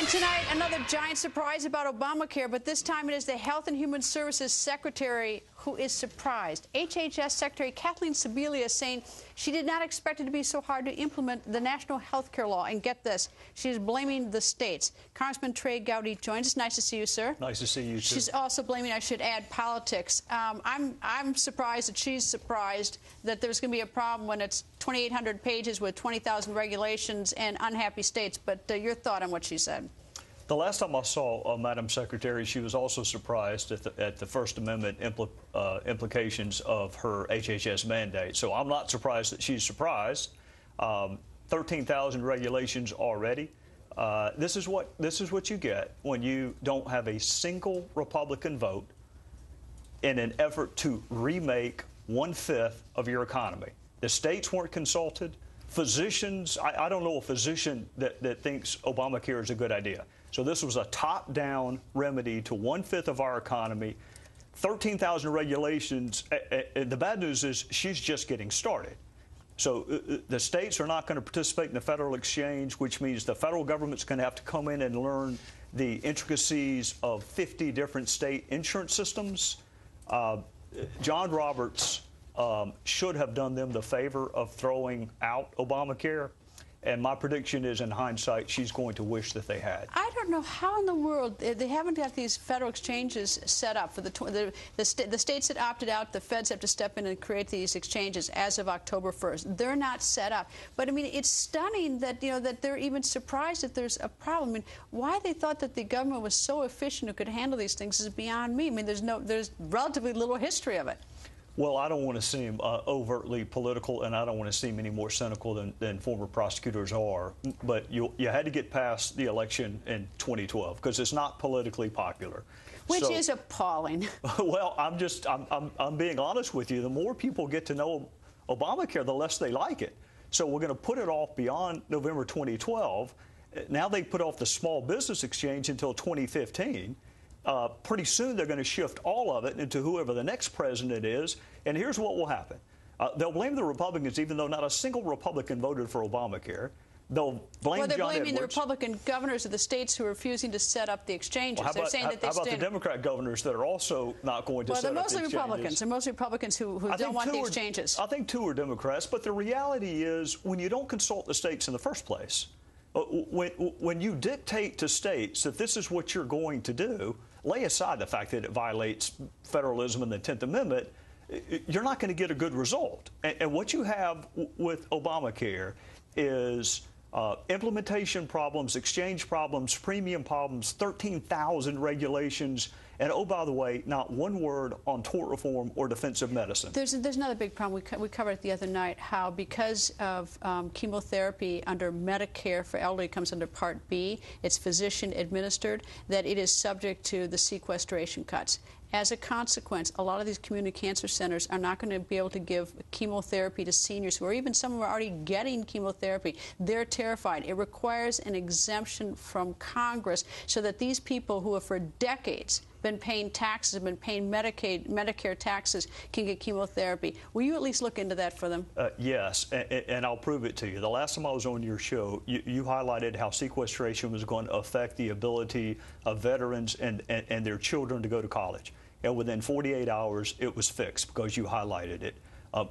And tonight, another giant surprise about Obamacare, but this time it is the Health and Human Services Secretary who is surprised. HHS Secretary Kathleen Sebelius saying she did not expect it to be so hard to implement the national health care law. And get this, she is blaming the states. Congressman Trey Gowdy joins us. Nice to see you, sir. Nice to see you, too. She's also blaming, I should add, politics. I'm surprised that she's surprised that there's going to be a problem when it's 2,800 pages with 20,000 regulations and unhappy states. But your thought on what she said? The last time I saw Madam Secretary, she was also surprised at the First Amendment implications of her HHS mandate. So I'm not surprised that she's surprised. 13,000 regulations already. This is what you get when you don't have a single Republican vote in an effort to remake 1/5 of your economy. The states weren't consulted. Physicians, I don't know a physician that thinks Obamacare is a good idea. So this was a top-down remedy to 1/5 of our economy. 13,000 regulations. The bad news is she's just getting started. So the states are not going to participate in the federal exchange, which means the federal government's going to have to come in and learn the intricacies of 50 different state insurance systems. John Roberts should have done them the favor of throwing out Obamacare. And my prediction is, in hindsight, she's going to wish that they had. I don't know how in the world they haven't got these federal exchanges set up for the states that opted out. The feds have to step in and create these exchanges as of October 1st. They're not set up. But I mean, it's stunning that that they're even surprised that there's a problem. I mean, why they thought that the government was so efficient who could handle these things is beyond me. I mean, there's relatively little history of it. Well, I don't want to seem overtly political, and I don't want to seem any more cynical than former prosecutors are. But you had to get past the election in 2012 because it's not politically popular. Which is appalling. Well, I'm being honest with you. The more people get to know Obamacare, the less they like it. So we're going to put it off beyond November 2012. Now they put off the small business exchange until 2015. Pretty soon they're going to shift all of it into whoever the next president is. And here's what will happen. They'll blame the Republicans, even though not a single Republican voted for Obamacare. They'll blame Well, they're John blaming Edwards. the Republican governors of the states who are refusing to set up the exchanges. Well, they're saying that they how about the stand. Democrat governors that are also not going to set up the exchanges? Well, they're mostly Republicans. They're mostly Republicans who don't want the exchanges. I think 2 are Democrats. But the reality is, when you don't consult the states in the first place, when you dictate to states that this is what you're going to do, lay aside the fact that it violates federalism and the 10th Amendment, you're not going to get a good result. And what you have with Obamacare is implementation problems, exchange problems, premium problems, 13,000 regulations, and, oh, by the way, not one word on tort reform or defensive medicine. There's another big problem. We covered it the other night, how because of chemotherapy under Medicare for elderly comes under Part B, it's physician administered, that it is subject to the sequestration cuts. As a consequence, a lot of these community cancer centers are not going to be able to give chemotherapy to seniors, or even some of them are already getting chemotherapy. They're terrified. It requires an exemption from Congress so that these people who have for decades been paying taxes, have been paying Medicare taxes, can get chemotherapy. Will you at least look into that for them? Yes, and I'll prove it to you. The last time I was on your show, you highlighted how sequestration was going to affect the ability of veterans and their children to go to college. And within 48 hours, it was fixed because you highlighted it.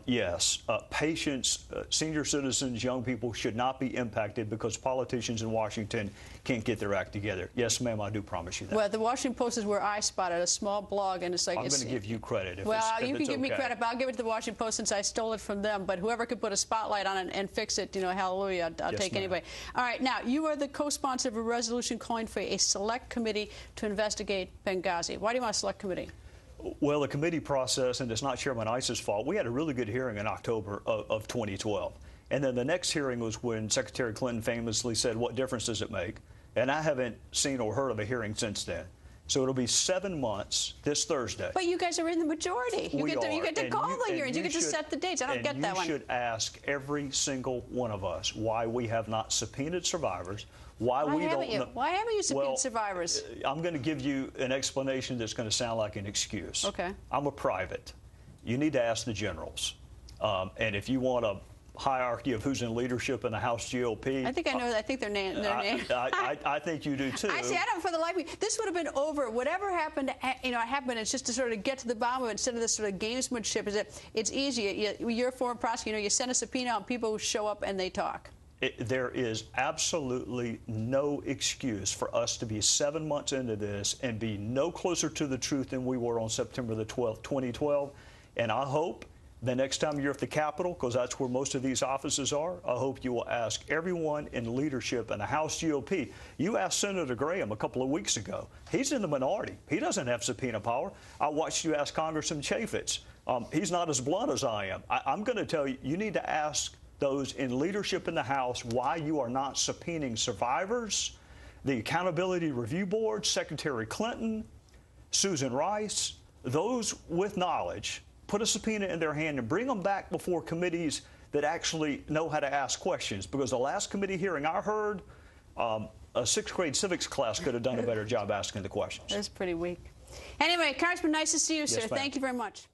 Yes, patients, senior citizens, young people should not be impacted because politicians in Washington can't get their act together. Yes, ma'am, I do promise you that. Well, the Washington Post is where I spotted a small blog, and it's like... I'm going to give you credit if you can give me credit, but I'll give it to the Washington Post since I stole it from them. But whoever could put a spotlight on it and fix it, hallelujah, I'll take anybody. All right, now, you are the co-sponsor of a resolution calling for a select committee to investigate Benghazi. Why do you want a select committee? Well, the committee process, and it's not Chairman Iss's fault, we had a really good hearing in October of 2012. And then the next hearing was when Secretary Clinton famously said, "What difference does it make?" And I haven't seen or heard of a hearing since then. So it'll be 7 months this Thursday. But you guys are in the majority. You get to call the hearings. You get to set the dates. I don't get that one. You should ask every single one of us why we have not subpoenaed survivors, why haven't you subpoenaed survivors? I'm going to give you an explanation that's going to sound like an excuse. Okay. I'm a private. You need to ask the generals. And if you want hierarchy of who's in leadership in the House GOP. I think I know. I think their name. I think you do too. I don't for the life of me. This would have been over. Whatever happened, happened. It's just to sort of get to the bottom of it instead of this sort of gamesmanship. Is that it's easy. You're a former prosecutor. You send a subpoena out, people who show up and they talk. There is absolutely no excuse for us to be 7 months into this and be no closer to the truth than we were on September the 12th, 2012. And I hope the next time you're at the Capitol, because that's where most of these offices are, I hope you will ask everyone in leadership in the House GOP. You asked Senator Graham a couple of weeks ago. He's in the minority. He doesn't have subpoena power. I watched you ask Congressman Chaffetz. He's not as blunt as I am. I'm going to tell you, you need to ask those in leadership in the House why you are not subpoenaing survivors, the Accountability Review Board, Secretary Clinton, Susan Rice, those with knowledge. Put a subpoena in their hand and bring them back before committees that actually know how to ask questions. Because the last committee hearing I heard, a sixth-grade civics class could have done a better job asking the questions. That's pretty weak. Anyway, Congressman, nice to see you, sir. Yes, Thank you very much.